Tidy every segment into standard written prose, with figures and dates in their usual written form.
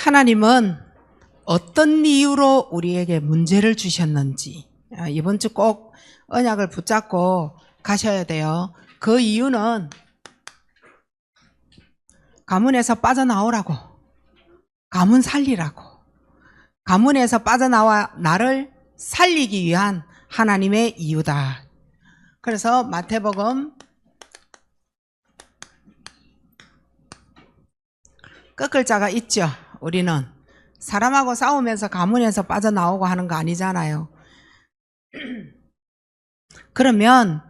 하나님은 어떤 이유로 우리에게 문제를 주셨는지 이번 주 꼭 언약을 붙잡고 가셔야 돼요. 그 이유는 가문에서 빠져나오라고, 가문 살리라고, 가문에서 빠져나와 나를 살리기 위한 하나님의 이유다. 그래서 마태복음 끝글자가 있죠. 우리는 사람하고 싸우면서 가문에서 빠져나오고 하는 거 아니잖아요. 그러면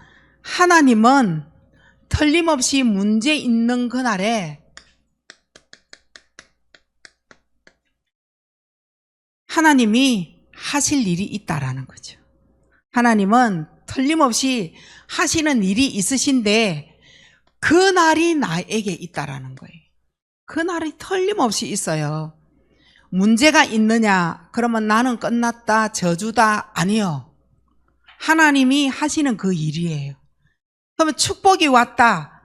하나님은 틀림없이 문제 있는 그날에 하나님이 하실 일이 있다라는 거죠. 하나님은 틀림없이 하시는 일이 있으신데 그 날이 나에게 있다라는 거예요. 그 날이 틀림없이 있어요. 문제가 있느냐? 그러면 나는 끝났다, 저주다? 아니요. 하나님이 하시는 그 일이에요. 그러면 축복이 왔다.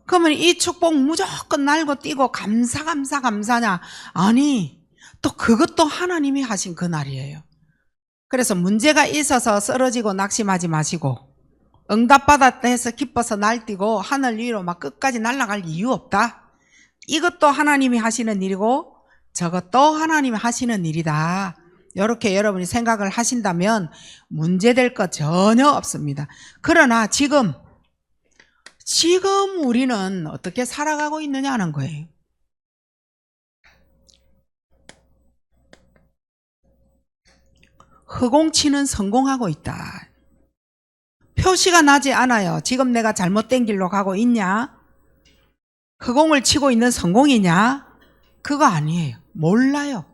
그러면 이 축복 무조건 날고 뛰고 감사냐? 아니, 또 그것도 하나님이 하신 그 날이에요. 그래서 문제가 있어서 쓰러지고 낙심하지 마시고, 응답받았다 해서 기뻐서 날뛰고 하늘 위로 막 끝까지 날아갈 이유 없다. 이것도 하나님이 하시는 일이고 저것도 하나님이 하시는 일이다. 이렇게 여러분이 생각을 하신다면 문제될 것 전혀 없습니다. 그러나 지금 우리는 어떻게 살아가고 있느냐는 거예요. 허공치는 성공하고 있다. 표시가 나지 않아요. 지금 내가 잘못된 길로 가고 있냐? 허공을 치고 있는 성공이냐? 그거 아니에요. 몰라요.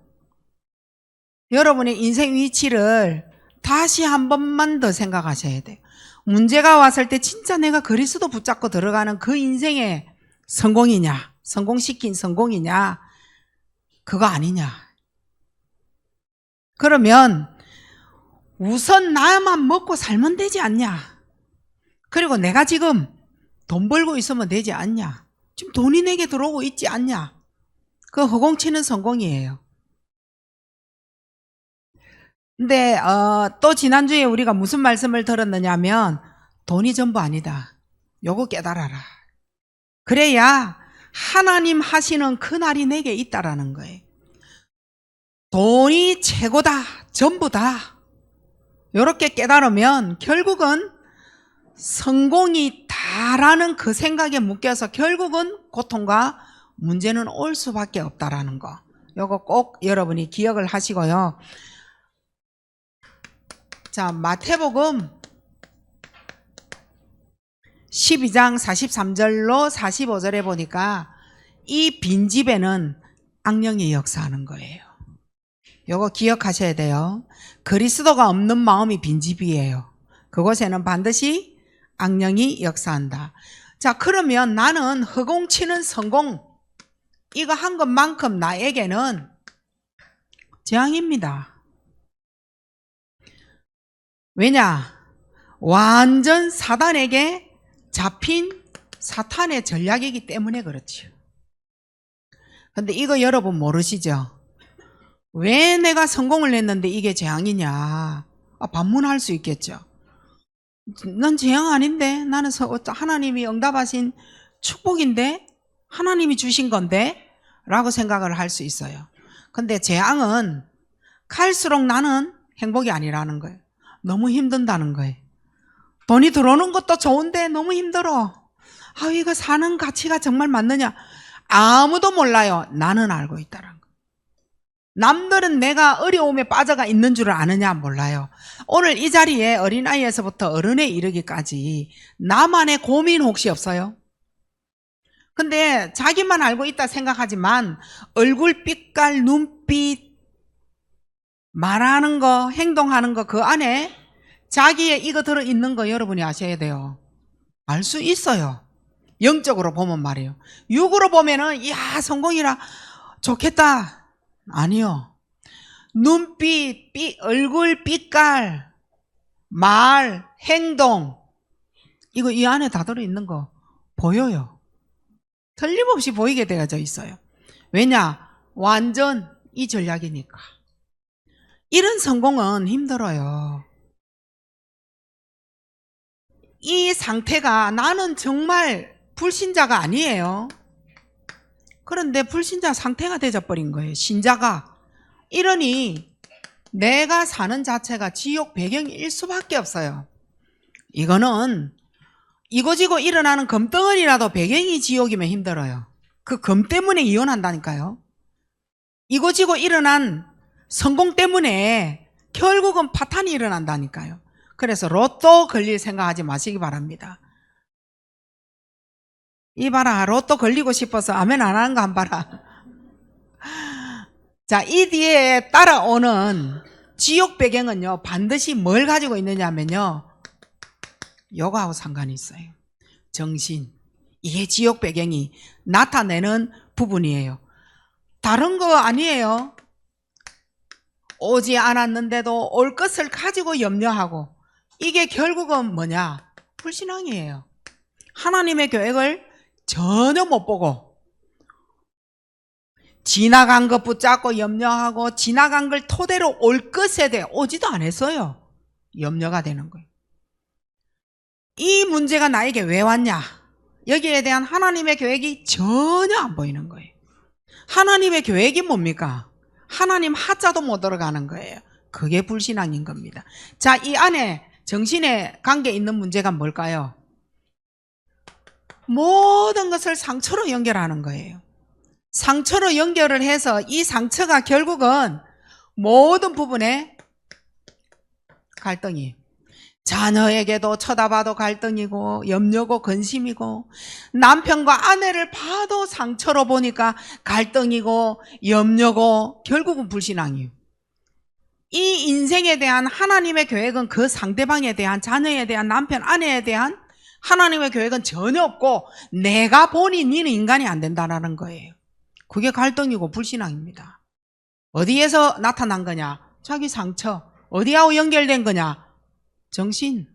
여러분의 인생 위치를 다시 한 번만 더 생각하셔야 돼요. 문제가 왔을 때 진짜 내가 그리스도 붙잡고 들어가는 그 인생의 성공이냐? 성공시킨 성공이냐? 그거 아니냐? 그러면 우선 나만 먹고 살면 되지 않냐? 그리고 내가 지금 돈 벌고 있으면 되지 않냐? 지금 돈이 내게 들어오고 있지 않냐? 그 허공치는 성공이에요. 근데 또 지난주에 우리가 무슨 말씀을 들었느냐면 돈이 전부 아니다. 요거 깨달아라. 그래야 하나님 하시는 그 날이 내게 있다라는 거예요. 돈이 최고다. 전부다. 요렇게 깨달으면 결국은 성공이 다라는 그 생각에 묶여서 결국은 고통과 문제는 올 수밖에 없다라는 거. 요거 꼭 여러분이 기억을 하시고요. 자, 마태복음 12장 43절로 45절에 보니까 이 빈집에는 악령이 역사하는 거예요. 요거 기억하셔야 돼요. 그리스도가 없는 마음이 빈집이에요. 그곳에는 반드시 악령이 역사한다. 자, 그러면 나는 허공치는 성공, 이거 한 것만큼 나에게는 재앙입니다. 왜냐? 완전 사단에게 잡힌 사탄의 전략이기 때문에 그렇죠. 근데 이거 여러분 모르시죠? 왜 내가 성공을 했는데 이게 재앙이냐? 반문할 수 있겠죠. 난 재앙 아닌데, 나는 하나님이 응답하신 축복인데, 하나님이 주신 건데 라고 생각을 할 수 있어요. 근데 재앙은 갈수록 나는 행복이 아니라는 거예요. 너무 힘든다는 거예요. 돈이 들어오는 것도 좋은데 너무 힘들어. 이거 사는 가치가 정말 맞느냐? 아무도 몰라요. 나는 알고 있다는 거예요. 남들은 내가 어려움에 빠져가 있는 줄을 아느냐? 몰라요. 오늘 이 자리에 어린아이에서부터 어른에 이르기까지 나만의 고민 혹시 없어요? 근데 자기만 알고 있다 생각하지만 얼굴 빛깔, 눈빛, 말하는 거, 행동하는 거 그 안에 자기의 이거 들어있는 거 여러분이 아셔야 돼요. 알 수 있어요. 영적으로 보면 말이에요. 육으로 보면은 이야 성공이라 좋겠다. 아니요. 눈빛, 얼굴 빛깔, 말, 행동, 이거 이 안에 다 들어있는 거 보여요. 틀림없이 보이게 되어져 있어요. 왜냐? 완전 이 전략이니까. 이런 성공은 힘들어요. 이 상태가 나는 정말 불신자가 아니에요. 그런데 불신자 상태가 되어버린 거예요. 신자가. 이러니 내가 사는 자체가 지옥 배경일 수밖에 없어요. 이거는 이고지고 일어나는 금덩어리라도 배경이 지옥이면 힘들어요. 그 금 때문에 이혼한다니까요. 이고지고 일어난 성공 때문에 결국은 파탄이 일어난다니까요. 그래서 로또 걸릴 생각하지 마시기 바랍니다. 이봐라, 로또 걸리고 싶어서 아멘 안 하는 거 안 봐라. 자, 이 뒤에 따라오는 지옥 배경은요, 반드시 뭘 가지고 있느냐면요, 요거하고 상관이 있어요. 정신. 이게 지옥 배경이 나타내는 부분이에요. 다른 거 아니에요. 오지 않았는데도 올 것을 가지고 염려하고, 이게 결국은 뭐냐? 불신앙이에요. 하나님의 계획을 전혀 못 보고 지나간 것 붙잡고 염려하고 지나간 걸 토대로 올 것에 대해 오지도 않았어요. 염려가 되는 거예요. 이 문제가 나에게 왜 왔냐? 여기에 대한 하나님의 계획이 전혀 안 보이는 거예요. 하나님의 계획이 뭡니까? 하나님 하자도 못 들어가는 거예요. 그게 불신앙인 겁니다. 자, 이 안에 정신에 관계 있는 문제가 뭘까요? 모든 것을 상처로 연결하는 거예요. 상처로 연결을 해서 이 상처가 결국은 모든 부분에 갈등이, 자녀에게도 쳐다봐도 갈등이고 염려고 근심이고, 남편과 아내를 봐도 상처로 보니까 갈등이고 염려고, 결국은 불신앙이에요. 이 인생에 대한 하나님의 계획은 그 상대방에 대한, 자녀에 대한, 남편, 아내에 대한 하나님의 계획은 전혀 없고 내가 보니 니는 인간이 안 된다는 거예요. 그게 갈등이고 불신앙입니다. 어디에서 나타난 거냐? 자기 상처. 어디하고 연결된 거냐? 정신.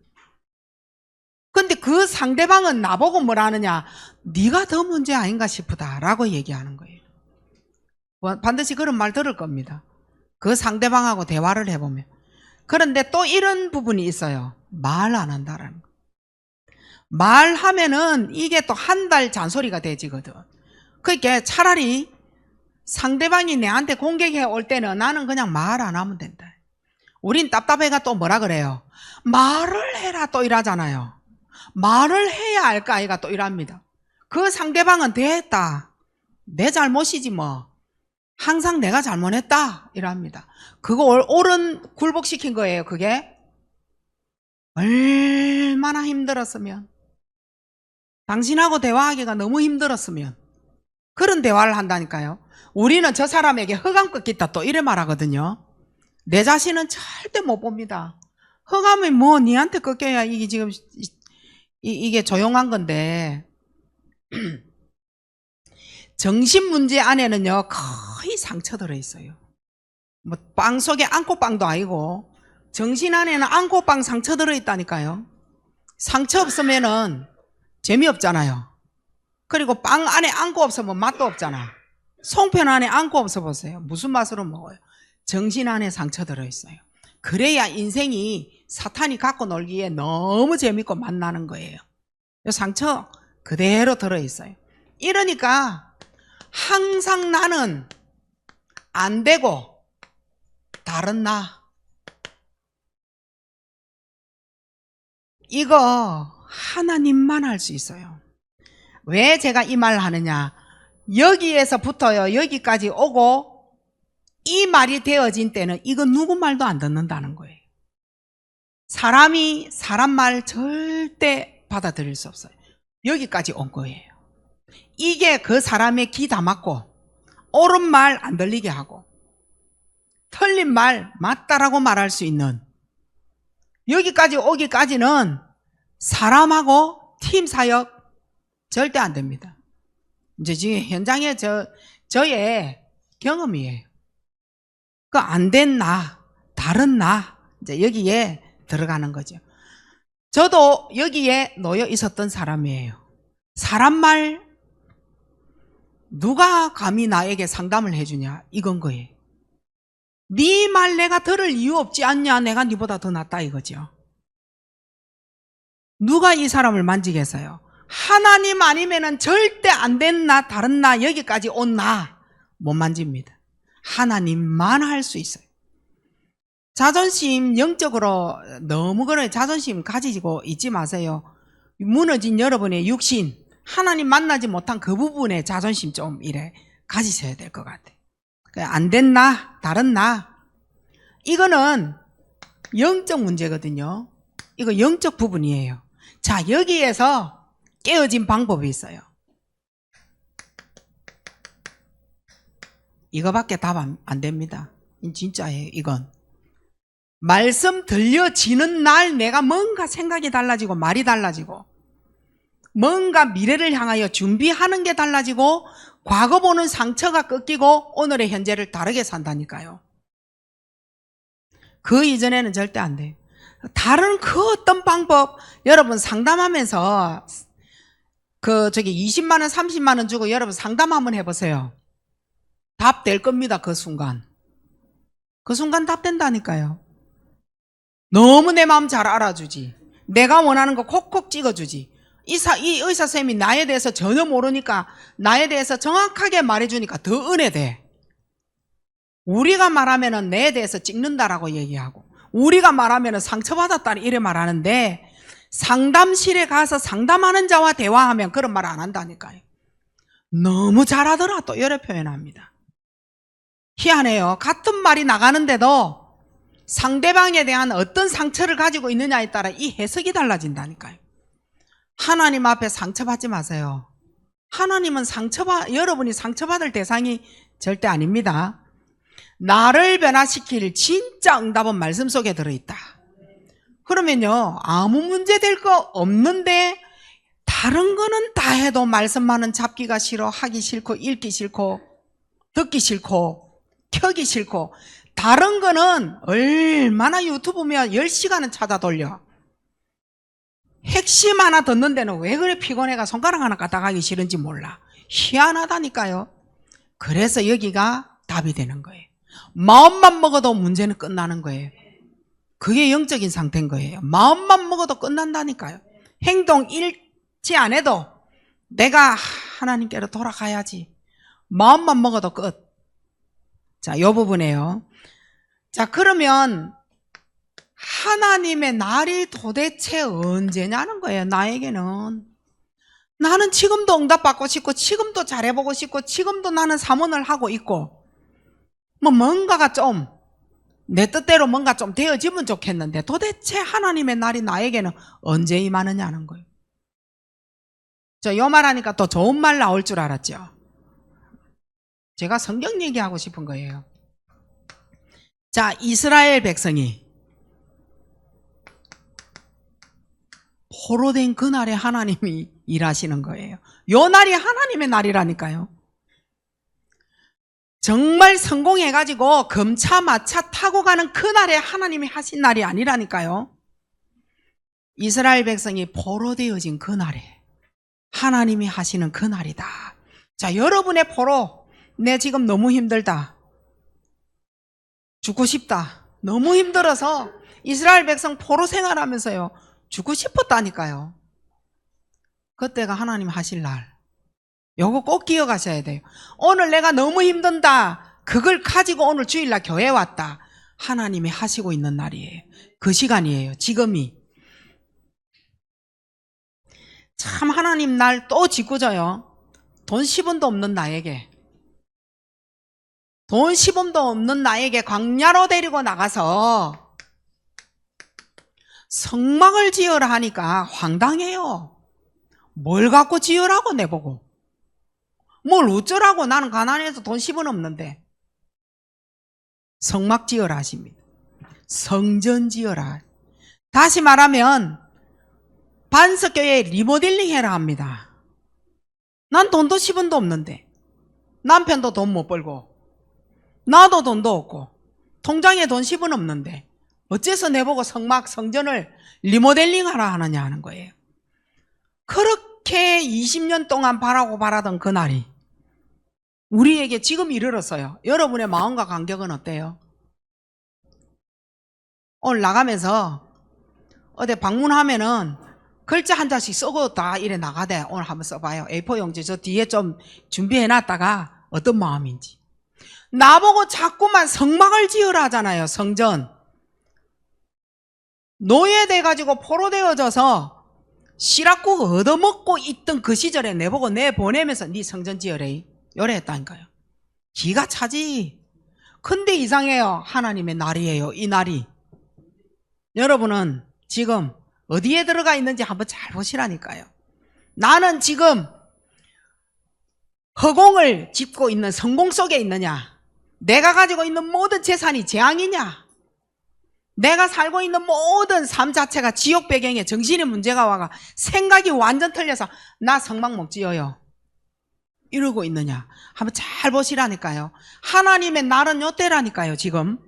근데 그 상대방은 나보고 뭐라 하느냐? 네가 더 문제 아닌가 싶다라고 얘기하는 거예요. 반드시 그런 말 들을 겁니다. 그 상대방하고 대화를 해보면. 그런데 또 이런 부분이 있어요. 말 안 한다라는 거. 말하면은 이게 또 한 달 잔소리가 되지거든. 그러니까 차라리 상대방이 내한테 공격해 올 때는 나는 그냥 말 안 하면 된다. 우린 답답해가 또 뭐라 그래요? 말을 해라 또 이러잖아요. 말을 해야 알까 아이가 또 이랍니다. 그 상대방은 됐다. 내 잘못이지 뭐. 항상 내가 잘못했다 이랍니다. 그거 옳은 굴복시킨 거예요. 그게 얼마나 힘들었으면, 당신하고 대화하기가 너무 힘들었으면 그런 대화를 한다니까요. 우리는 저 사람에게 흑암 꺾겠다 또 이래 말하거든요. 내 자신은 절대 못 봅니다. 흑암이 뭐 니한테 꺾여야 이게 지금 이게 조용한 건데 정신 문제 안에는요 거의 상처 들어있어요. 뭐 빵 속에 안고빵도 아니고 정신 안에는 안고빵 상처 들어있다니까요. 상처 없으면은 재미없잖아요. 그리고 빵 안에 안고 없으면 맛도 없잖아. 송편 안에 안고 없어 보세요. 무슨 맛으로 먹어요? 정신 안에 상처 들어있어요. 그래야 인생이 사탄이 갖고 놀기에 너무 재밌고 맛나는 거예요. 상처 그대로 들어있어요. 이러니까 항상 나는 안 되고 다른 나, 이거 하나님만 할 수 있어요. 왜 제가 이 말을 하느냐? 여기에서부터요 여기까지 오고 이 말이 되어진 때는 이거 누구 말도 안 듣는다는 거예요. 사람이 사람 말 절대 받아들일 수 없어요. 여기까지 온 거예요. 이게 그 사람의 귀 다 막고 옳은 말 안 들리게 하고 틀린 말 맞다라고 말할 수 있는, 여기까지 오기까지는 사람하고 팀 사역 절대 안 됩니다. 이제 지금 현장에 저의 경험이에요. 그 안 된 나, 다른 나, 이제 여기에 들어가는 거죠. 저도 여기에 놓여 있었던 사람이에요. 사람 말 누가 감히 나에게 상담을 해주냐, 이건 거예요. 네 말 내가 들을 이유 없지 않냐? 내가 네보다 더 낫다 이거죠. 누가 이 사람을 만지겠어요? 하나님 아니면은 절대 안 된 나, 다른 나, 여기까지 온 나 못 만집니다. 하나님만 할 수 있어요. 자존심 영적으로 너무 그래 자존심 가지고 있지 마세요. 무너진 여러분의 육신, 하나님 만나지 못한 그 부분에 자존심 좀 이래 가지셔야 될 것 같아요. 안 된 나, 다른 나. 이거는 영적 문제거든요. 이거 영적 부분이에요. 자, 여기에서 깨어진 방법이 있어요. 이거밖에 답 안 됩니다. 진짜예요, 이건. 말씀 들려지는 날 내가 뭔가 생각이 달라지고 말이 달라지고 뭔가 미래를 향하여 준비하는 게 달라지고 과거 보는 상처가 꺾이고 오늘의 현재를 다르게 산다니까요. 그 이전에는 절대 안 돼요. 다른 그 어떤 방법, 여러분 상담하면서 20만 원, 30만 원 주고 여러분 상담 한번 해보세요. 답 될 겁니다. 그 순간 답 된다니까요. 너무 내 마음 잘 알아주지. 내가 원하는 거 콕콕 찍어주지. 이 의사 쌤이 나에 대해서 전혀 모르니까 나에 대해서 정확하게 말해주니까 더 은혜돼. 우리가 말하면은 내에 대해서 찍는다라고 얘기하고 우리가 말하면은 상처받았다 이래 말하는데 상담실에 가서 상담하는 자와 대화하면 그런 말 안 한다니까요. 너무 잘하더라 또 이래 표현합니다. 희한해요. 같은 말이 나가는데도 상대방에 대한 어떤 상처를 가지고 있느냐에 따라 이 해석이 달라진다니까요. 하나님 앞에 상처받지 마세요. 하나님은 여러분이 상처받을 대상이 절대 아닙니다. 나를 변화시킬 진짜 응답은 말씀 속에 들어있다. 그러면요, 아무 문제 될 거 없는데 다른 거는 다 해도 말씀만은 잡기가 싫어, 하기 싫고, 읽기 싫고, 듣기 싫고, 켜기 싫고, 다른 거는 얼마나 유튜브면 10시간은 찾아 돌려. 핵심 하나 듣는 데는 왜 그래 피곤해가 손가락 하나 갖다 가기 싫은지 몰라. 희한하다니까요. 그래서 여기가 답이 되는 거예요. 마음만 먹어도 문제는 끝나는 거예요. 그게 영적인 상태인 거예요. 마음만 먹어도 끝난다니까요. 행동 잃지 안 해도 내가 하나님께로 돌아가야지. 마음만 먹어도 끝. 자, 이 부분에요. 자, 그러면 하나님의 날이 도대체 언제냐는 거예요. 나에게는. 나는 지금도 응답받고 싶고 지금도 잘해보고 싶고 지금도 나는 사문을 하고 있고 뭔가가 좀 내 뜻대로 뭔가 좀 되어지면 좋겠는데 도대체 하나님의 날이 나에게는 언제 임하느냐는 거예요. 이 말하니까 또 좋은 말 나올 줄 알았죠. 제가 성경 얘기하고 싶은 거예요. 자, 이스라엘 백성이 포로된 그날에 하나님이 일하시는 거예요. 요 날이 하나님의 날이라니까요. 정말 성공해가지고 검차 마차 타고 가는 그날에 하나님이 하신 날이 아니라니까요. 이스라엘 백성이 포로되어진 그날에 하나님이 하시는 그날이다. 자, 여러분의 포로, 내 지금 너무 힘들다, 죽고 싶다, 너무 힘들어서 이스라엘 백성 포로 생활하면서요 죽고 싶었다니까요. 그때가 하나님 하실 날. 요거 꼭 기억하셔야 돼요. 오늘 내가 너무 힘든다, 그걸 가지고 오늘 주일날 교회에 왔다, 하나님이 하시고 있는 날이에요. 그 시간이에요. 지금이. 참 하나님 날 또 짓궂어요. 돈 10원도 없는 나에게, 돈 10원도 없는 나에게 광야로 데리고 나가서 성막을 지으라 하니까 황당해요. 뭘 갖고 지으라고 내보고. 뭘 어쩌라고, 나는 가난해서 돈 10원 없는데. 성막 지어라 하십니다. 성전 지어라. 다시 말하면 반석교회 리모델링 해라 합니다. 난 돈도 10원도 없는데, 남편도 돈 못 벌고 나도 돈도 없고 통장에 돈 10원 없는데 어째서 내보고 성막 성전을 리모델링 하라 하느냐 하는 거예요. 그렇게 20년 동안 바라던 그날이 우리에게 지금 이르렀어요. 여러분의 마음과 감격은 어때요? 오늘 나가면서 어디 방문하면은 글자 한 장씩 쓰고 다 이래 나가대. 오늘 한번 써봐요. A4 용지 저 뒤에 좀 준비해놨다가 어떤 마음인지. 나보고 자꾸만 성막을 지으라 하잖아요. 성전. 노예돼가지고 포로되어져서 시락국 얻어먹고 있던 그 시절에 내보고 내보내면서 네 성전 지으래. 요래 했다니까요. 기가 차지. 근데 이상해요. 하나님의 날이에요. 이 날이. 여러분은 지금 어디에 들어가 있는지 한번 잘 보시라니까요. 나는 지금 허공을 짚고 있는 성공 속에 있느냐? 내가 가지고 있는 모든 재산이 재앙이냐? 내가 살고 있는 모든 삶 자체가 지옥 배경에 정신의 문제가 와가 생각이 완전 틀려서 나 성막 못 지어요. 이러고 있느냐? 한번 잘 보시라니까요. 하나님의 날은 요때라니까요. 지금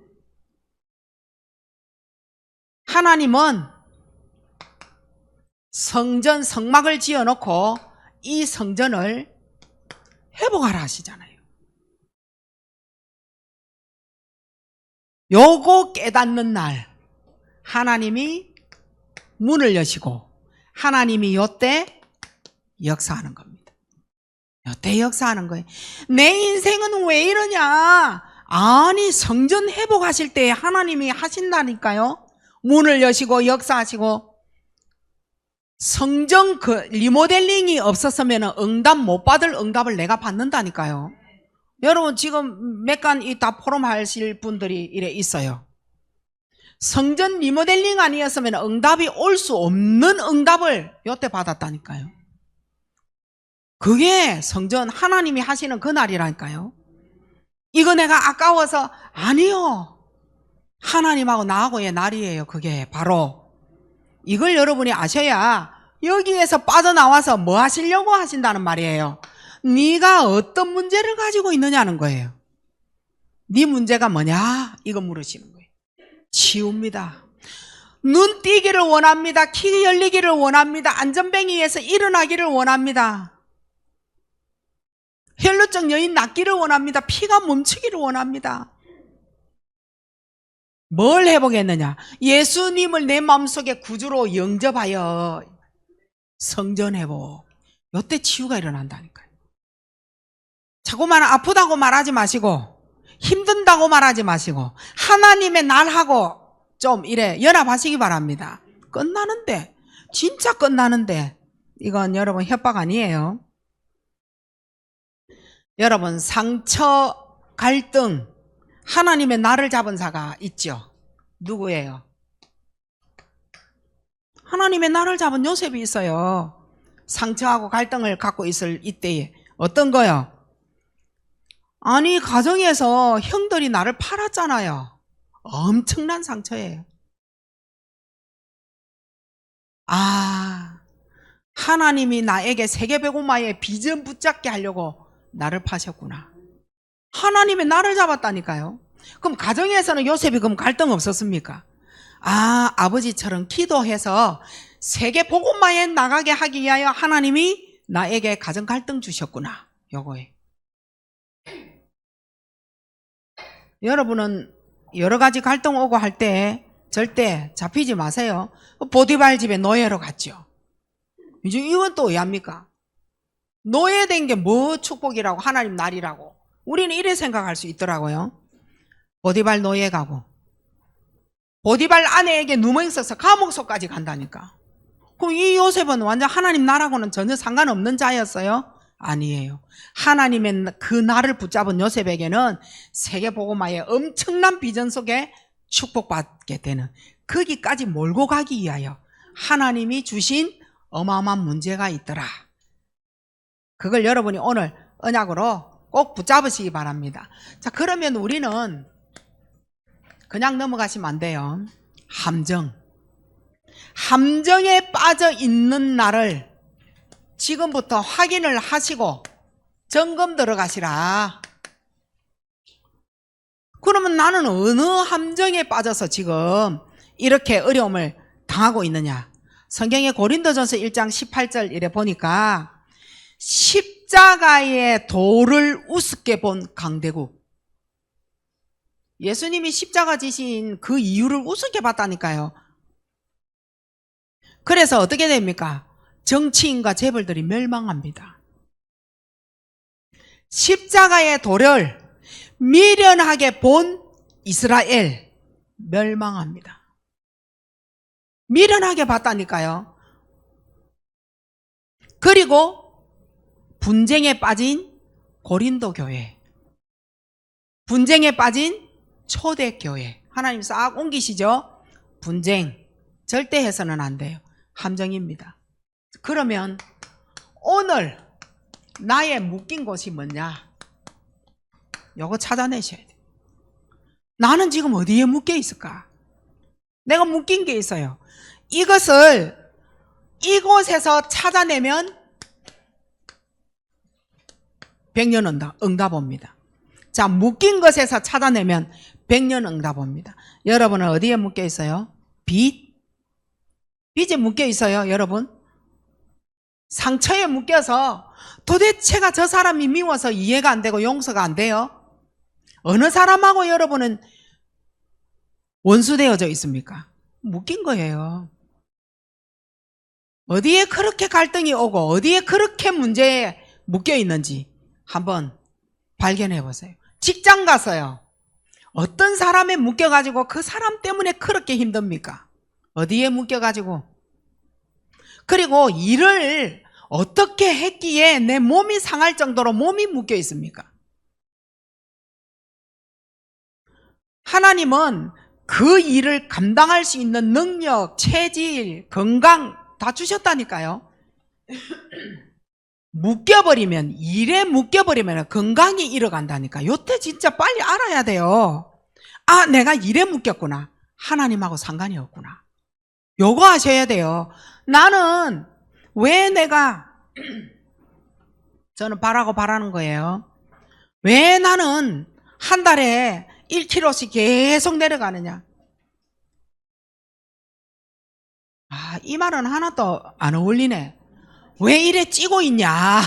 하나님은 성전 성막을 지어놓고 이 성전을 회복하라 하시잖아요. 요거 깨닫는 날 하나님이 문을 여시고 하나님이 요때 역사하는 겁니다. 요때 역사하는 거예요. 내 인생은 왜 이러냐? 아니 성전 회복하실 때 하나님이 하신다니까요. 문을 여시고 역사하시고 성전 그 리모델링이 없었으면 응답 못 받을 응답을 내가 받는다니까요. 여러분 지금 몇간 이 다 포럼 하실 분들이 이래 있어요. 성전 리모델링 아니었으면 응답이 올 수 없는 응답을 요때 받았다니까요. 그게 성전 하나님이 하시는 그 날이라니까요. 이거 내가 아까워서 아니요. 하나님하고 나하고의 날이에요. 그게 바로. 이걸 여러분이 아셔야 여기에서 빠져나와서 뭐 하시려고 하신다는 말이에요. 네가 어떤 문제를 가지고 있느냐는 거예요. 네 문제가 뭐냐? 이거 물으시는 거예요. 치웁니다. 눈 띄기를 원합니다. 키 열리기를 원합니다. 안전뱅이에서 일어나기를 원합니다. 혈루증 여인 낫기를 원합니다. 피가 멈추기를 원합니다. 뭘 회복했느냐? 예수님을 내 마음속에 구주로 영접하여 성전 회복. 요때 치유가 일어난다니까요. 자꾸만 아프다고 말하지 마시고 힘든다고 말하지 마시고 하나님의 날하고 좀 이래 연합하시기 바랍니다. 끝나는데 진짜 끝나는데 이건 여러분 협박 아니에요. 여러분 상처 갈등 하나님의 날을 잡은 자가 있죠. 누구예요? 하나님의 날을 잡은 요셉이 있어요. 상처하고 갈등을 갖고 있을 이때에 어떤 거요? 아니 가정에서 형들이 나를 팔았잖아요. 엄청난 상처예요. 아, 하나님이 나에게 세계배고마의 비전 붙잡게 하려고 나를 파셨구나. 하나님의 나를 잡았다니까요. 그럼 가정에서는 요셉이 그럼 갈등 없었습니까? 아, 아버지처럼 기도해서 세계 복음화에 나가게 하기 위하여 하나님이 나에게 가정 갈등 주셨구나. 요거에. 여러분은 여러 가지 갈등 오고 할 때 절대 잡히지 마세요. 보디발 집에 노예로 갔죠. 이제 이건 또 왜 합니까? 노예된 게 뭐 축복이라고 하나님 날이라고 우리는 이래 생각할 수 있더라고요. 보디발 노예 가고 보디발 아내에게 누명써서 감옥소까지 간다니까. 그럼 이 요셉은 완전 하나님 나라고는 전혀 상관없는 자였어요? 아니에요. 하나님의 그 날을 붙잡은 요셉에게는 세계복음화의 엄청난 비전 속에 축복받게 되는 거기까지 몰고 가기 위하여 하나님이 주신 어마어마한 문제가 있더라. 그걸 여러분이 오늘 언약으로 꼭 붙잡으시기 바랍니다. 자, 그러면 우리는 그냥 넘어가시면 안 돼요. 함정에 빠져 있는 나를 지금부터 확인을 하시고 점검 들어가시라. 그러면 나는 어느 함정에 빠져서 지금 이렇게 어려움을 당하고 있느냐? 성경의 고린도전서 1장 18절 이래 보니까 십자가의 도를 우습게 본 강대국. 예수님이 십자가 지신 그 이유를 우습게 봤다니까요. 그래서 어떻게 됩니까? 정치인과 재벌들이 멸망합니다. 십자가의 도를 미련하게 본 이스라엘 멸망합니다. 미련하게 봤다니까요. 그리고 분쟁에 빠진 고린도 교회, 분쟁에 빠진 초대교회, 하나님 싹 옮기시죠? 분쟁 절대 해서는 안 돼요. 함정입니다. 그러면 오늘 나의 묶인 곳이 뭐냐? 요거 찾아내셔야 돼요. 나는 지금 어디에 묶여 있을까? 내가 묶인 게 있어요. 이것을 이곳에서 찾아내면 100년 응답 옵니다. 자, 묶인 것에서 찾아내면 100년 응답 옵니다. 여러분은 어디에 묶여 있어요? 빚에 묶여 있어요, 여러분? 상처에 묶여서 도대체가 저 사람이 미워서 이해가 안 되고 용서가 안 돼요? 어느 사람하고 여러분은 원수되어져 있습니까? 묶인 거예요. 어디에 그렇게 갈등이 오고 어디에 그렇게 문제에 묶여 있는지 한번 발견해 보세요. 직장 가서요. 어떤 사람에 묶여가지고 그 사람 때문에 그렇게 힘듭니까? 어디에 묶여가지고? 그리고 일을 어떻게 했기에 내 몸이 상할 정도로 몸이 묶여 있습니까? 하나님은 그 일을 감당할 수 있는 능력, 체질, 건강 다 주셨다니까요. 묶여버리면, 일에 묶여버리면 건강이 잃어간다니까. 요때 진짜 빨리 알아야 돼요. 아, 내가 일에 묶였구나. 하나님하고 상관이 없구나. 요거 하셔야 돼요. 나는 왜 내가 저는 바라는 거예요. 왜 나는 한 달에 1kg씩 계속 내려가느냐? 아, 이 말은 하나도 안 어울리네. 왜 이래 찌고 있냐?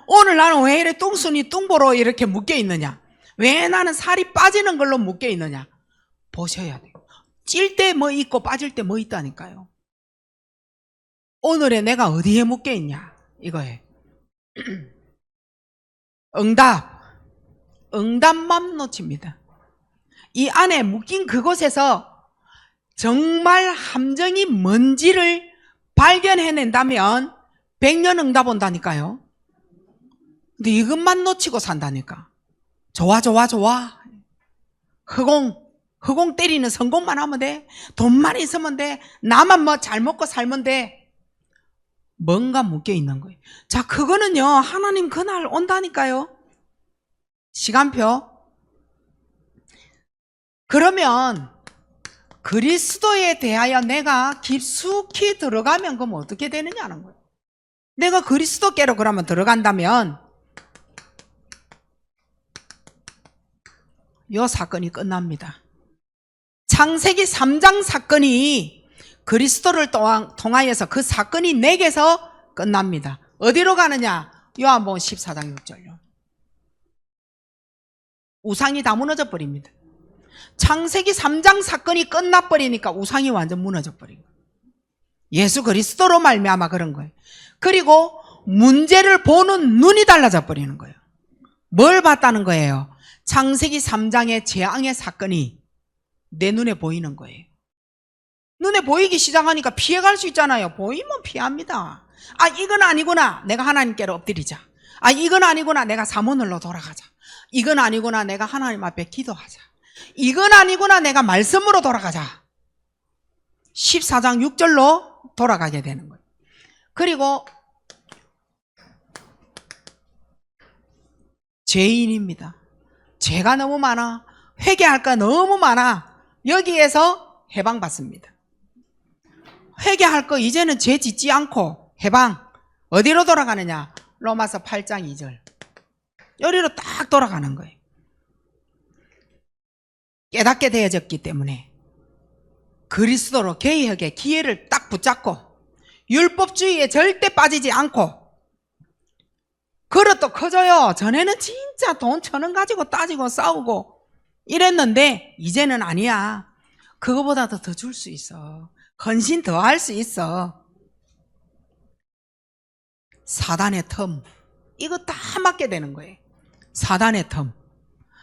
오늘 나는 왜 이래 뚱순이 뚱보로 이렇게 묶여 있느냐? 왜 나는 살이 빠지는 걸로 묶여 있느냐? 보셔야 돼요. 찔 때 뭐 있고 빠질 때 뭐 있다니까요. 오늘에 내가 어디에 묶여 있냐? 이거예요. 응답만 놓칩니다. 이 안에 묶인 그곳에서 정말 함정이 뭔지를 발견해낸다면 100년 응답 온다니까요. 근데 이것만 놓치고 산다니까. 좋아. 허공 때리는 성공만 하면 돼. 돈만 있으면 돼. 나만 뭐 잘 먹고 살면 돼. 뭔가 묶여 있는 거예요. 자, 그거는요, 하나님 그날 온다니까요. 시간표. 그러면 그리스도에 대하여 내가 깊숙이 들어가면 그럼 어떻게 되느냐는 거예요. 내가 그리스도께로 그러면 들어간다면 이 사건이 끝납니다. 창세기 3장 사건이 그리스도를 통하여서 그 사건이 내게서 끝납니다. 어디로 가느냐? 요한복음 14장 6절요. 우상이 다 무너져 버립니다. 창세기 3장 사건이 끝나버리니까 우상이 완전 무너져 버린 거예요. 예수 그리스도로 말미암아 그런 거예요. 그리고 문제를 보는 눈이 달라져 버리는 거예요. 뭘 봤다는 거예요? 창세기 3장의 재앙의 사건이 내 눈에 보이는 거예요. 눈에 보이기 시작하니까 피해갈 수 있잖아요. 보이면 피합니다. 아, 이건 아니구나. 내가 하나님께로 엎드리자. 아, 이건 아니구나. 내가 사모늘로 돌아가자. 이건 아니구나. 내가 하나님 앞에 기도하자. 이건 아니구나. 내가 말씀으로 돌아가자. 14장 6절로 돌아가게 되는 거예요. 그리고 죄인입니다. 죄가 너무 많아. 회개할 거 너무 많아. 여기에서 해방받습니다. 회개할 거 이제는 죄 짓지 않고 해방. 어디로 돌아가느냐? 로마서 8장 2절. 여기로 딱 돌아가는 거예요. 깨닫게 되어졌기 때문에 그리스도로 개혁의 기회를 딱 붙잡고 율법주의에 절대 빠지지 않고 그릇도 커져요. 전에는 진짜 돈 1,000원 가지고 따지고 싸우고 이랬는데 이제는 아니야. 그거보다도 더 줄 수 있어. 헌신 더 할 수 있어. 사단의 텀. 이거 다 맞게 되는 거예요. 사단의 텀.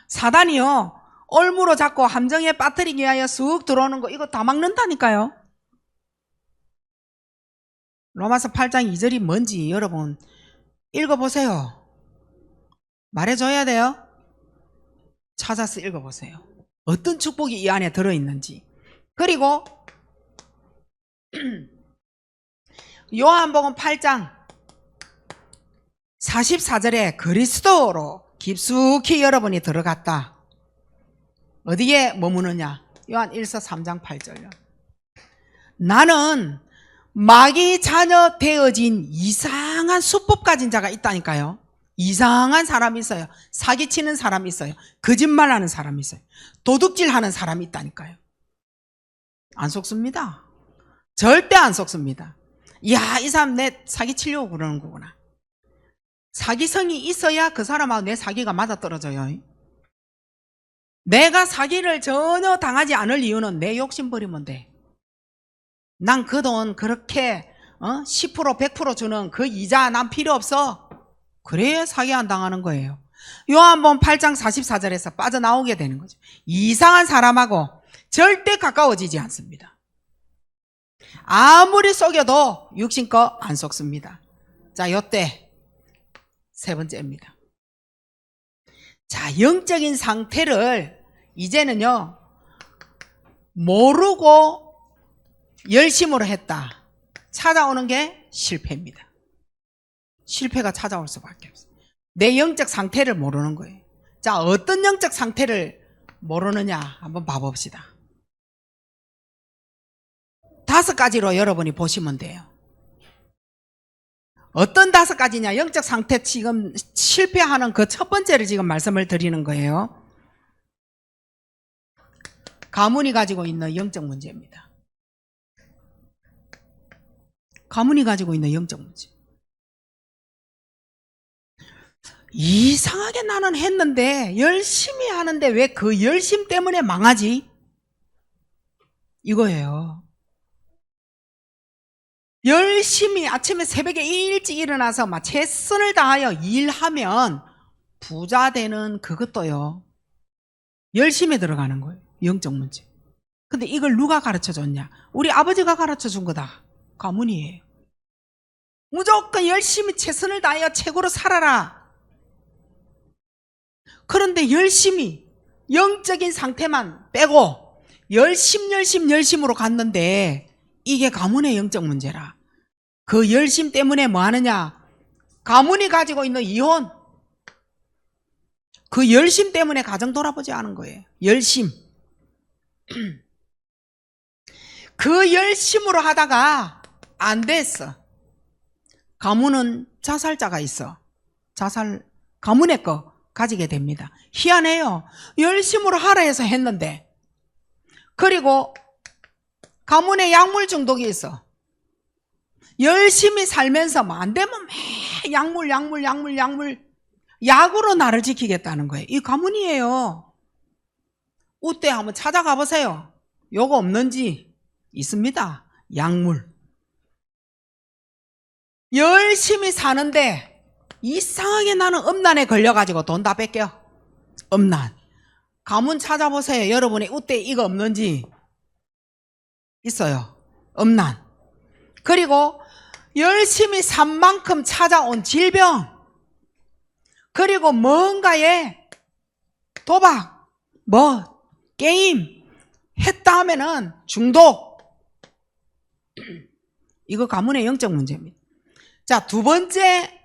사단이요. 올무로 잡고 함정에 빠뜨리기 위하여 쑥 들어오는 거 이거 다 막는다니까요. 로마서 8장 2절이 뭔지 여러분 읽어보세요. 말해줘야 돼요. 찾아서 읽어보세요. 어떤 축복이 이 안에 들어있는지. 그리고 요한복음 8장 44절에 그리스도로 깊숙이 여러분이 들어갔다. 어디에 머무느냐? 요한 1서 3장 8절요. 나는 마귀 자녀 되어진 이상한 수법 가진 자가 있다니까요. 이상한 사람이 있어요. 사기치는 사람이 있어요. 거짓말하는 사람이 있어요. 도둑질하는 사람이 있다니까요. 안 속습니다. 절대 안 속습니다. 이야, 이 사람 내 사기치려고 그러는 거구나. 사기성이 있어야 그 사람하고 내 사기가 맞아떨어져요. 내가 사기를 전혀 당하지 않을 이유는 내 욕심 버리면 돼. 난 그 돈 그렇게 10% 100% 주는 그 이자 난 필요 없어. 그래야 사기 안 당하는 거예요. 요한복음 8장 44절에서 빠져나오게 되는 거죠. 이상한 사람하고 절대 가까워지지 않습니다. 아무리 속여도 육신껏 안 속습니다. 자, 요때 세 번째입니다. 자, 영적인 상태를 이제는요 모르고 열심으로 했다. 찾아오는 게 실패입니다. 실패가 찾아올 수밖에 없어요. 내 영적 상태를 모르는 거예요. 자, 어떤 영적 상태를 모르느냐 한번 봐봅시다. 5가지로 여러분이 보시면 돼요. 어떤 5가지냐? 영적 상태 지금 실패하는 그 첫 번째를 지금 말씀을 드리는 거예요. 가문이 가지고 있는 영적 문제입니다. 가문이 가지고 있는 영적 문제. 이상하게 나는 했는데 열심히 하는데 왜 그 열심 때문에 망하지? 이거예요. 열심히 아침에 새벽에 일찍 일어나서 막 최선을 다하여 일하면 부자 되는 그것도요 열심히 들어가는 거예요. 영적 문제. 근데 이걸 누가 가르쳐 줬냐? 우리 아버지가 가르쳐 준 거다. 가문이에요. 무조건 열심히 최선을 다하여 최고로 살아라. 그런데 열심히 영적인 상태만 빼고 열심으로 갔는데 이게 가문의 영적 문제라. 그 열심 때문에 뭐 하느냐? 가문이 가지고 있는 이혼. 그 열심 때문에 가정 돌아보지 않은 거예요. 열심. 그 열심으로 하다가 안 됐어. 가문은 자살자가 있어. 가문의 거 가지게 됩니다. 희한해요. 열심으로 하라 해서 했는데. 그리고 가문에 약물 중독이 있어. 열심히 살면서 뭐 안 되면 매 약물 약으로 나를 지키겠다는 거예요. 이 가문이에요. 우때 한번 찾아가 보세요. 요거 없는지. 있습니다. 약물. 열심히 사는데 이상하게 나는 음란에 걸려가지고 돈 다 뺏겨. 음란. 가문 찾아보세요. 여러분이 우때 이거 없는지. 있어요. 음란. 그리고 열심히 산 만큼 찾아온 질병. 그리고 뭔가에 도박, 게임 했다 하면은 중독. 이거 가문의 영적 문제입니다. 자, 두 번째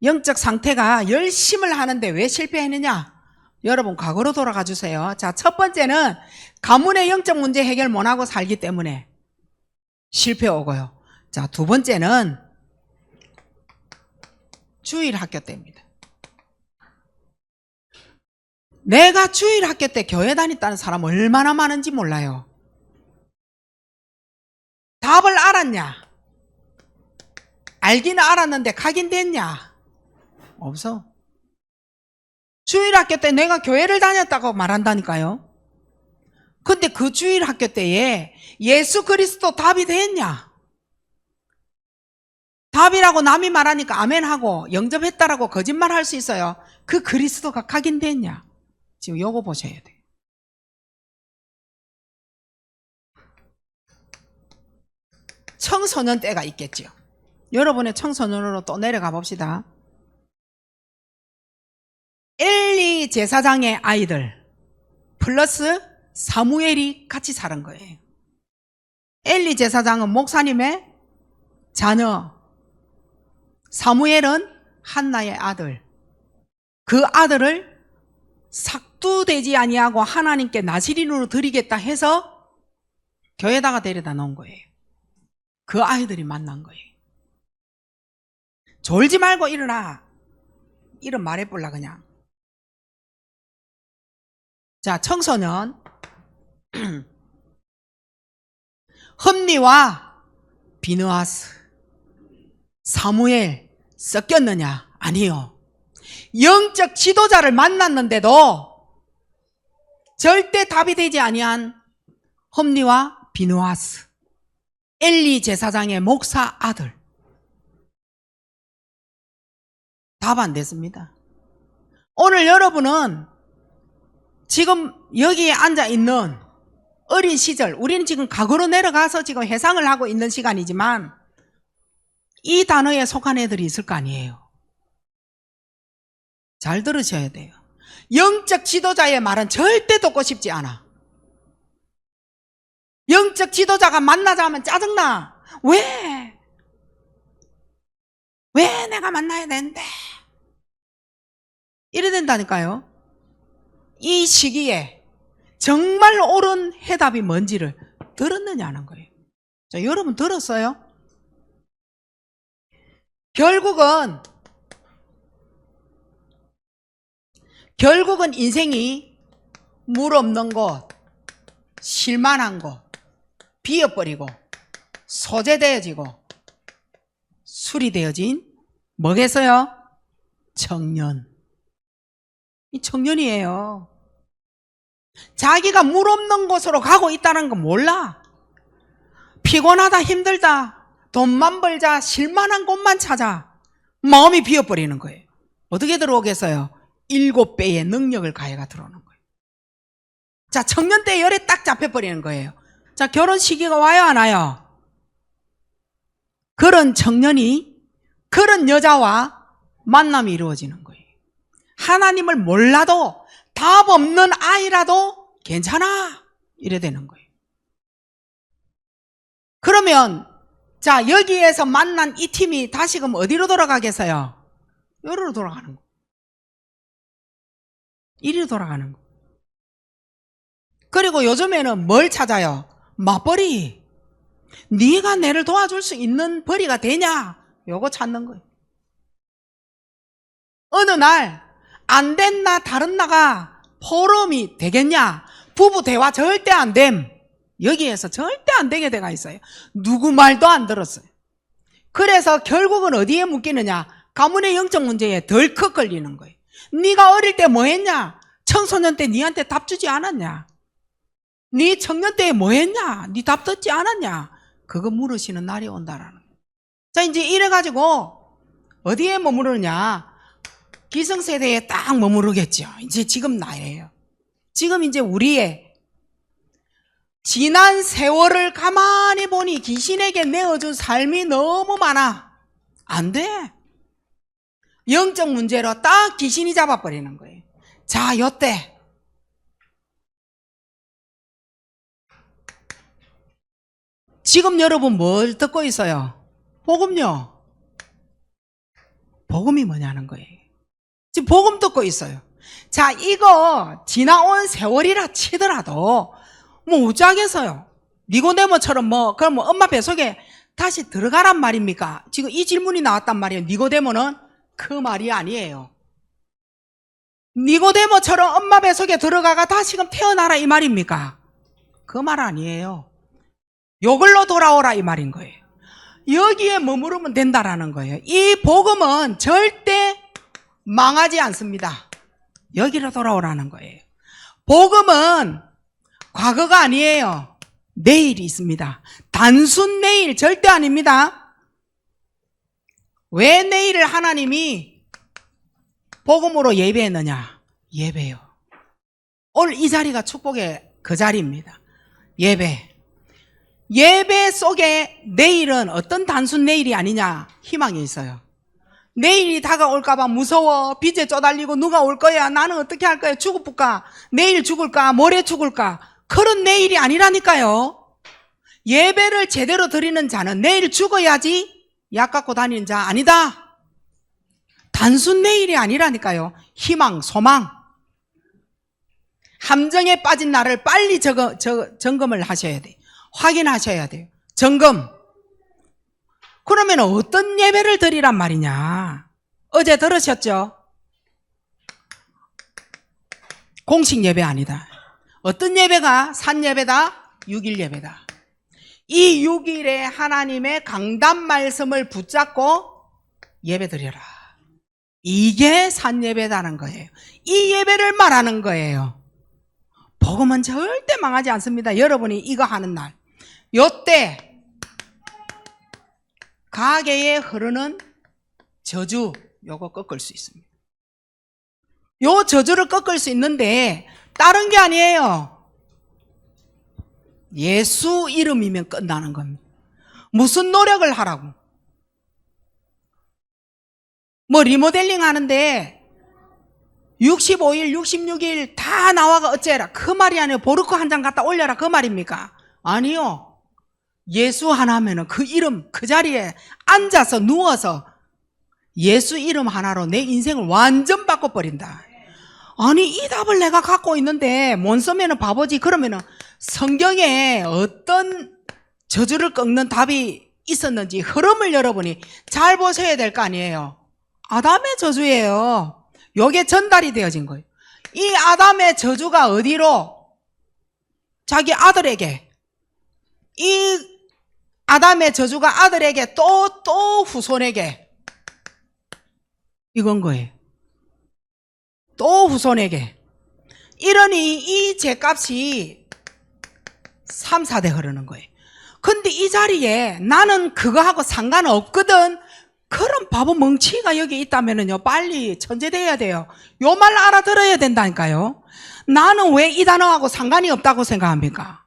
영적 상태가 열심을 하는데 왜 실패했느냐? 여러분 과거로 돌아가 주세요. 자, 첫 번째는 가문의 영적 문제 해결 못하고 살기 때문에 실패 오고요. 자, 두 번째는 주일 학교 때입니다. 내가 주일 학교 때 교회 다녔다는 사람 얼마나 많은지 몰라요. 답을 알았냐? 알기는 알았는데 가긴 됐냐? 없어. 주일학교 때 내가 교회를 다녔다고 말한다니까요. 근데 그 주일학교 때에 예수 그리스도 답이 됐냐? 답이라고 남이 말하니까 아멘하고 영접했다라고 거짓말 할 수 있어요. 그 그리스도가 각인됐냐? 지금 요거 보셔야 돼요. 청소년 때가 있겠죠. 여러분의 청소년으로 또 내려가 봅시다. 엘리 제사장의 아이들 플러스 사무엘이 같이 사는 거예요. 엘리 제사장은 목사님의 자녀, 사무엘은 한나의 아들. 그 아들을 삭두되지 아니하고 하나님께 나시린으로 드리겠다 해서 교회에다가 데려다 놓은 거예요. 그 아이들이 만난 거예요. 졸지 말고 일어나. 이름 말해볼라 그냥. 자, 청소년 흠니와 비느하스, 사무엘 섞였느냐? 아니요. 영적 지도자를 만났는데도 절대 답이 되지 아니한 흠니와 비느하스, 엘리 제사장의 목사 아들. 답 안 됐습니다. 오늘 여러분은 지금 여기에 앉아있는 어린 시절, 우리는 지금 과거로 내려가서 지금 회상을 하고 있는 시간이지만 이 단어에 속한 애들이 있을 거 아니에요. 잘 들으셔야 돼요. 영적 지도자의 말은 절대 듣고 싶지 않아. 영적 지도자가 만나자 하면 짜증나. 왜 내가 만나야 되는데? 이래 된다니까요. 이 시기에 정말 옳은 해답이 뭔지를 들었느냐는 거예요. 자, 여러분 들었어요? 결국은 인생이 물 없는 곳, 실만한 곳, 비어버리고 소재되어지고 술이 되어진 뭐겠어요? 청년. 이 청년이에요. 자기가 물 없는 곳으로 가고 있다는 건 몰라. 피곤하다, 힘들다, 돈만 벌자, 실만한 곳만 찾아. 마음이 비어버리는 거예요. 어떻게 들어오겠어요? 7배의 능력을 가해가 들어오는 거예요. 자, 청년 때 열에 딱 잡혀버리는 거예요. 자, 결혼 시기가 와요, 안 와요? 그런 청년이 그런 여자와 만남이 이루어지는 거예요. 하나님을 몰라도 답 없는 아이라도 괜찮아. 이래 되는 거예요. 그러면 자, 여기에서 만난 이 팀이 다시금 어디로 돌아가겠어요? 여기로 돌아가는 거. 이리로 돌아가는 거. 그리고 요즘에는 뭘 찾아요? 맞벌이. 네가 내를 도와줄 수 있는 벌이가 되냐? 요거 찾는 거예요. 어느 날 안 됐나 다른 나가 포럼이 되겠냐? 부부 대화 절대 안 됨. 여기에서 절대 안 되게 돼가 있어요. 누구 말도 안 들었어요. 그래서 결국은 어디에 묶이느냐? 가문의 영적 문제에 덜컥 걸리는 거예요. 네가 어릴 때 뭐 했냐? 청소년 때 네한테 답 주지 않았냐? 네 청년 때 뭐 했냐? 네 답 듣지 않았냐? 그거 물으시는 날이 온다라는 거예요. 자, 이제 이래가지고 어디에 머무르냐? 기성세대에 딱 머무르겠죠. 이제 지금 나이에요. 지금 이제 우리의 지난 세월을 가만히 보니 귀신에게 내어준 삶이 너무 많아. 안 돼. 영적 문제로 딱 귀신이 잡아버리는 거예요. 자, 요때 지금 여러분 뭘 듣고 있어요? 복음요. 복음이 뭐냐는 거예요. 지금 복음 듣고 있어요. 자, 이거 지나온 세월이라 치더라도 뭐 우짜겠어요. 니고데모처럼 그럼 뭐 엄마 뱃속에 다시 들어가란 말입니까? 지금 이 질문이 나왔단 말이에요. 니고데모는 그 말이 아니에요. 니고데모처럼 엄마 뱃속에 들어가가 다시금 태어나라 이 말입니까? 그 말 아니에요. 요걸로 돌아오라 이 말인 거예요. 여기에 머무르면 된다라는 거예요. 이 복음은 절대 망하지 않습니다. 여기로 돌아오라는 거예요. 복음은 과거가 아니에요. 내일이 있습니다. 단순 내일 절대 아닙니다. 왜 내일을 하나님이 복음으로 예배했느냐? 예배요. 오늘 이 자리가 축복의 그 자리입니다. 예배. 예배 속에 내일은 어떤 단순 내일이 아니냐? 희망이 있어요. 내일이 다가올까봐 무서워. 빚에 쪼달리고 누가 올 거야? 나는 어떻게 할 거야? 죽을까? 내일 죽을까? 모레 죽을까? 그런 내일이 아니라니까요. 예배를 제대로 드리는 자는 내일 죽어야지 약 갖고 다니는 자 아니다. 단순 내일이 아니라니까요. 희망, 소망. 함정에 빠진 나를 빨리 점검을 하셔야 돼요. 확인하셔야 돼요. 점검. 그러면 어떤 예배를 드리란 말이냐? 어제 들으셨죠? 공식 예배 아니다. 어떤 예배가 산 예배다? 6일 예배다. 이 6일에 하나님의 강단 말씀을 붙잡고 예배 드려라. 이게 산 예배다는 거예요. 이 예배를 말하는 거예요. 복음은 절대 망하지 않습니다. 여러분이 이거 하는 날. 요때 가게에 흐르는 저주 요거 꺾을 수 있습니다. 요 저주를 꺾을 수 있는데 다른 게 아니에요. 예수 이름이면 끝나는 겁니다. 무슨 노력을 하라고. 뭐 리모델링 하는데 65일, 66일 다 나와가 어째라. 그 말이 아니에요. 보르코 한 장 갖다 올려라. 그 말입니까? 아니요. 예수 하나 하면은 그 이름 그 자리에 앉아서 누워서 예수 이름 하나로 내 인생을 완전 바꿔버린다. 아니 이 답을 내가 갖고 있는데 못 쓰면은 바보지. 그러면은 성경에 어떤 저주를 꺾는 답이 있었는지 흐름을 여러분이 잘 보셔야 될 거 아니에요. 아담의 저주예요. 요게 전달이 되어진 거예요. 이 아담의 저주가 어디로? 자기 아들에게. 이 아담의 저주가 아들에게 또 후손에게. 이건 거예요. 또 후손에게. 이러니 이 죄값이 3, 4대 흐르는 거예요. 근데 이 자리에 나는 그거하고 상관없거든. 그런 바보 멍치가 여기 있다면요 빨리 천재돼야 돼요. 요 말 알아들어야 된다니까요. 나는 왜 이 단어하고 상관이 없다고 생각합니까?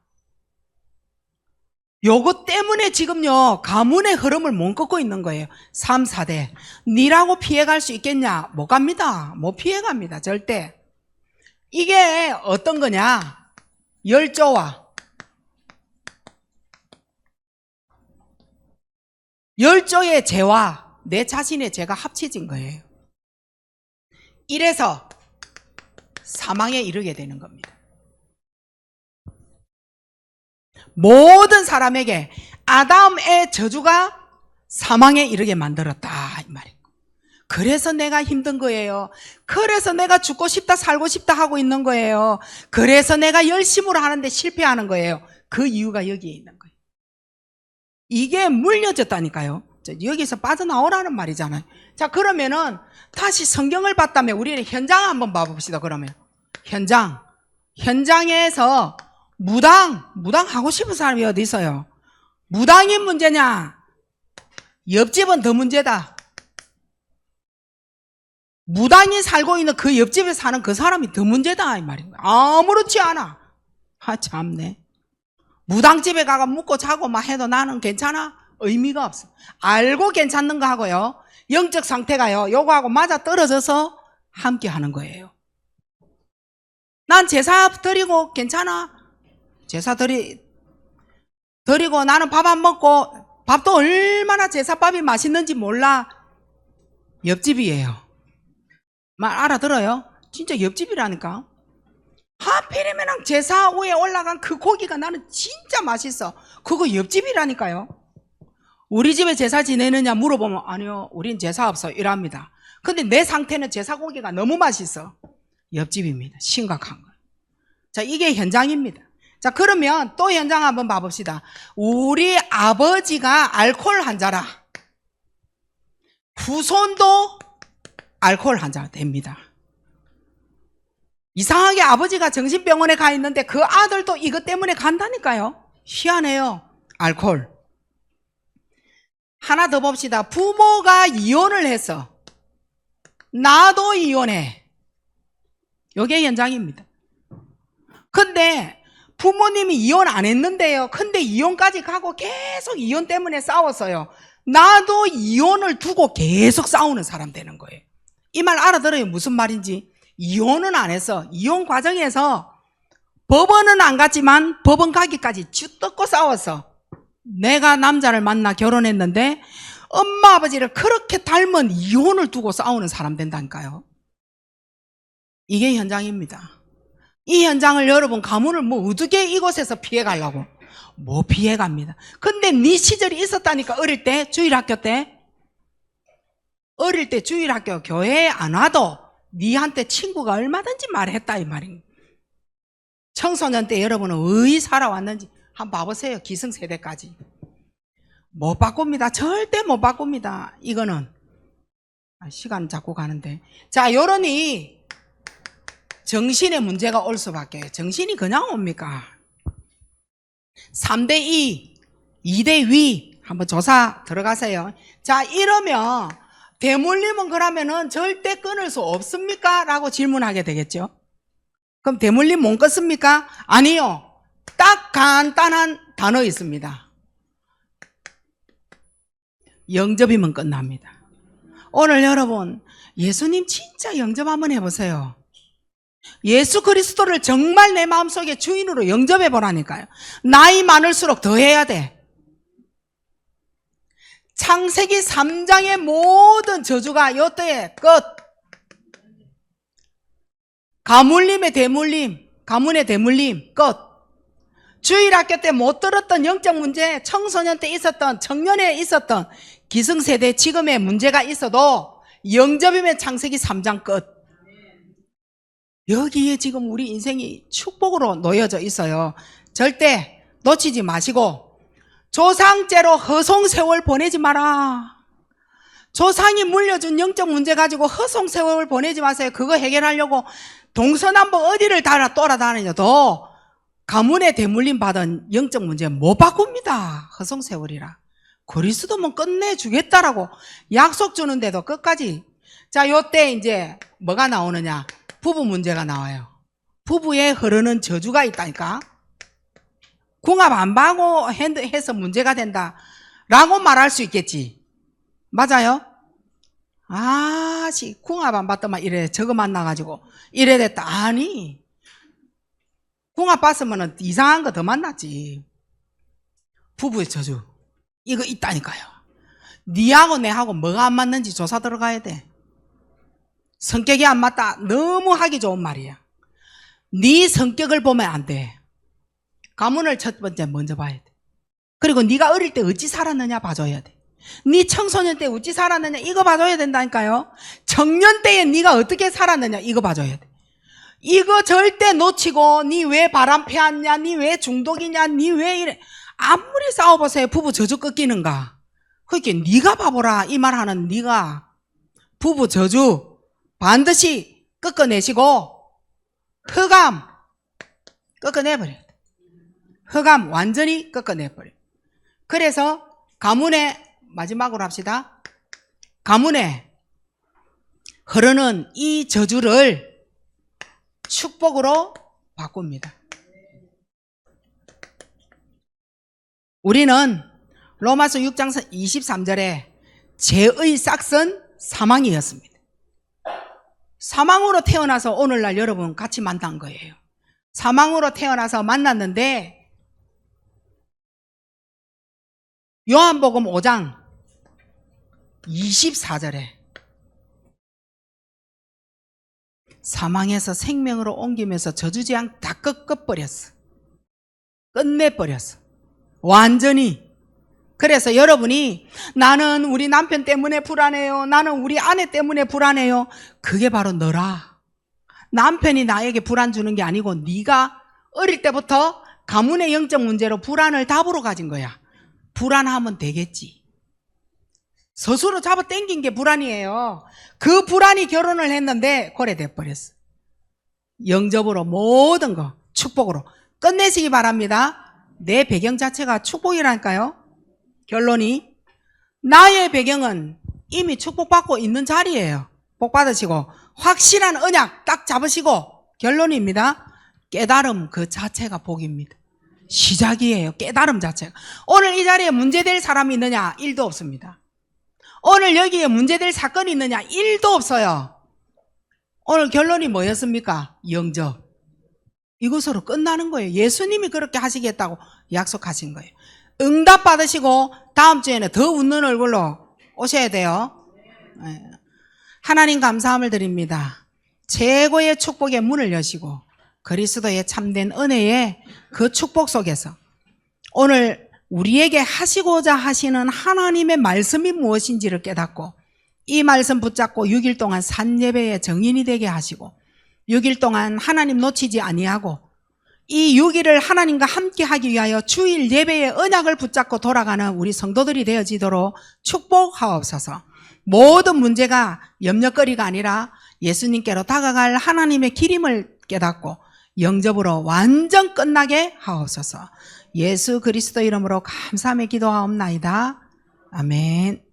요거 때문에 지금요 가문의 흐름을 못 꺾고 있는 거예요. 3, 4대. 니라고 피해갈 수 있겠냐? 못 갑니다. 못 피해갑니다. 절대. 이게 어떤 거냐? 열조와 열조의 죄와 내 자신의 죄가 합쳐진 거예요. 이래서 사망에 이르게 되는 겁니다. 모든 사람에게 아담의 저주가 사망에 이르게 만들었다 이 말이고. 그래서 내가 힘든 거예요. 그래서 내가 죽고 싶다 살고 싶다 하고 있는 거예요. 그래서 내가 열심으로 하는데 실패하는 거예요. 그 이유가 여기에 있는 거예요. 이게 물려졌다니까요. 여기서 빠져나오라는 말이잖아요. 자, 그러면은 다시 성경을 봤다면 우리는 현장 한번 봐봅시다. 그러면 현장에서 무당 하고 싶은 사람이 어디 있어요? 무당이 문제냐? 옆집은 더 문제다. 무당이 살고 있는 그 옆집에 사는 그 사람이 더 문제다 이 말인 거야. 아무렇지 않아. 아 참네. 무당집에 가가 묵고 자고 막 해도 나는 괜찮아? 의미가 없어. 알고 괜찮는 거 하고요. 영적 상태가요. 요거하고 맞아 떨어져서 함께 하는 거예요. 난 제사 드리고 괜찮아? 제사 드리고 나는 밥 안 먹고 밥도 얼마나 제사밥이 맛있는지 몰라. 옆집이에요. 말 알아들어요? 진짜 옆집이라니까. 하필이면 제사 위에 올라간 그 고기가 나는 진짜 맛있어. 그거 옆집이라니까요. 우리 집에 제사 지내느냐 물어보면 아니요 우린 제사 없어 이랍니다. 근데 내 상태는 제사 고기가 너무 맛있어. 옆집입니다. 심각한 거예요. 자, 이게 현장입니다. 자, 그러면 또 현장 한번 봐봅시다. 우리 아버지가 알코올 환자라. 후손도 알코올 환자가 됩니다. 이상하게 아버지가 정신병원에 가 있는데 그 아들도 이것 때문에 간다니까요. 희한해요. 알코올. 하나 더 봅시다. 부모가 이혼을 해서 나도 이혼해. 이게 현장입니다. 근데 부모님이 이혼 안 했는데요. 근데 이혼까지 가고 계속 이혼 때문에 싸웠어요. 나도 이혼을 두고 계속 싸우는 사람 되는 거예요. 이 말 알아들어요? 무슨 말인지. 이혼은 안 했어. 이혼 과정에서 법원은 안 갔지만 법원 가기까지 쥐뜯고 싸웠어. 내가 남자를 만나 결혼했는데 엄마 아버지를 그렇게 닮은 이혼을 두고 싸우는 사람 된다니까요. 이게 현장입니다. 이 현장을 여러분 가문을 뭐 어떻게 이곳에서 피해가려고 뭐 피해갑니다. 근데 네 시절이 있었다니까. 어릴 때 주일학교 때 어릴 때 주일학교 교회에 안 와도 니한테 친구가 얼마든지 말했다 이 말입니다. 청소년 때 여러분은 왜 살아왔는지 한번 봐보세요. 기성세대까지 못 바꿉니다. 절대 못 바꿉니다. 이거는 시간 자꾸 가는데, 자, 요러니 정신의 문제가 올 수밖에. 정신이 그냥 옵니까? 3대2 2대2 한번 조사 들어가세요. 자, 이러면 대물림은 그러면은 절대 끊을 수 없습니까? 라고 질문하게 되겠죠. 그럼 대물림 못 끊습니까? 아니요. 딱 간단한 단어 있습니다. 영접이면 끝납니다. 오늘 여러분 예수님 진짜 영접 한번 해보세요. 예수 그리스도를 정말 내 마음속에 주인으로 영접해 보라니까요. 나이 많을수록 더 해야 돼. 창세기 3장의 모든 저주가 요때에 끝. 가물림의 대물림, 가문의 대물림 끝. 주일학교 때 못 들었던 영적 문제, 청소년 때 있었던, 청년에 있었던 기성세대 지금의 문제가 있어도 영접이면 창세기 3장 끝. 여기에 지금 우리 인생이 축복으로 놓여져 있어요. 절대 놓치지 마시고 조상죄로 허송세월 보내지 마라. 조상이 물려준 영적 문제 가지고 허송세월 보내지 마세요. 그거 해결하려고 동서남북 어디를 돌아다녀도 가문에 대물림 받은 영적 문제 못 바꿉니다. 허송세월이라. 그리스도면 끝내주겠다라고 약속 주는데도 끝까지. 자, 요때 이제 뭐가 나오느냐? 부부 문제가 나와요. 부부에 흐르는 저주가 있다니까. 궁합 안 봐고 해서 문제가 된다 라고 말할 수 있겠지. 맞아요? 궁합 안 봤더만 이래 저거 만나가지고 이래 됐다. 아니, 궁합 봤으면 이상한 거 더 만났지. 부부의 저주 이거 있다니까요. 니하고 내하고 뭐가 안 맞는지 조사 들어가야 돼. 성격이 안 맞다. 너무 하기 좋은 말이야. 네 성격을 보면 안 돼. 가문을 첫 번째 먼저 봐야 돼. 그리고 네가 어릴 때 어찌 살았느냐 봐줘야 돼. 네 청소년 때 어찌 살았느냐 이거 봐줘야 된다니까요. 청년 때에 네가 어떻게 살았느냐 이거 봐줘야 돼. 이거 절대 놓치고 네 왜 바람 피웠냐, 네 왜 중독이냐, 네 왜 이래. 아무리 싸워보세요. 부부 저주 꺾이는가. 그렇게 네가 봐보라 이 말하는 네가 부부 저주 반드시 꺾어내시고 흑암 꺾어내버려야 돼. 흑암 완전히 꺾어내버려. 그래서 가문에 마지막으로 합시다. 가문에 흐르는 이 저주를 축복으로 바꿉니다. 우리는 로마서 6장 23절에 죄의 싹은 사망이었습니다. 사망으로 태어나서 오늘날 여러분 같이 만난 거예요. 사망으로 태어나서 만났는데 요한복음 5장 24절에 사망에서 생명으로 옮기면서 저주재앙 다 꺾어버렸어. 끝내버렸어. 완전히. 그래서 여러분이 나는 우리 남편 때문에 불안해요. 나는 우리 아내 때문에 불안해요. 그게 바로 너라. 남편이 나에게 불안 주는 게 아니고 네가 어릴 때부터 가문의 영적 문제로 불안을 답으로 가진 거야. 불안하면 되겠지. 스스로 잡아 당긴 게 불안이에요. 그 불안이 결혼을 했는데 고래돼 버렸어. 영접으로 모든 거 축복으로 끝내시기 바랍니다. 내 배경 자체가 축복이라니까요. 결론이 나의 배경은 이미 축복받고 있는 자리예요. 복 받으시고 확실한 언약 딱 잡으시고 결론입니다. 깨달음 그 자체가 복입니다. 시작이에요. 깨달음 자체가. 오늘 이 자리에 문제될 사람이 있느냐? 1도 없습니다. 오늘 여기에 문제될 사건이 있느냐? 1도 없어요. 오늘 결론이 뭐였습니까? 영접. 이것으로 끝나는 거예요. 예수님이 그렇게 하시겠다고 약속하신 거예요. 응답 받으시고 다음 주에는 더 웃는 얼굴로 오셔야 돼요. 하나님 감사함을 드립니다. 최고의 축복의 문을 여시고 그리스도의 참된 은혜의 그 축복 속에서 오늘 우리에게 하시고자 하시는 하나님의 말씀이 무엇인지를 깨닫고 이 말씀 붙잡고 6일 동안 산예배의 정인이 되게 하시고 6일 동안 하나님 놓치지 아니하고 이 6일을 하나님과 함께 하기 위하여 주일 예배의 언약을 붙잡고 돌아가는 우리 성도들이 되어지도록 축복하옵소서. 모든 문제가 염려거리가 아니라 예수님께로 다가갈 하나님의 길임을 깨닫고 영접으로 완전 끝나게 하옵소서. 예수 그리스도 이름으로 감사하며 기도하옵나이다. 아멘.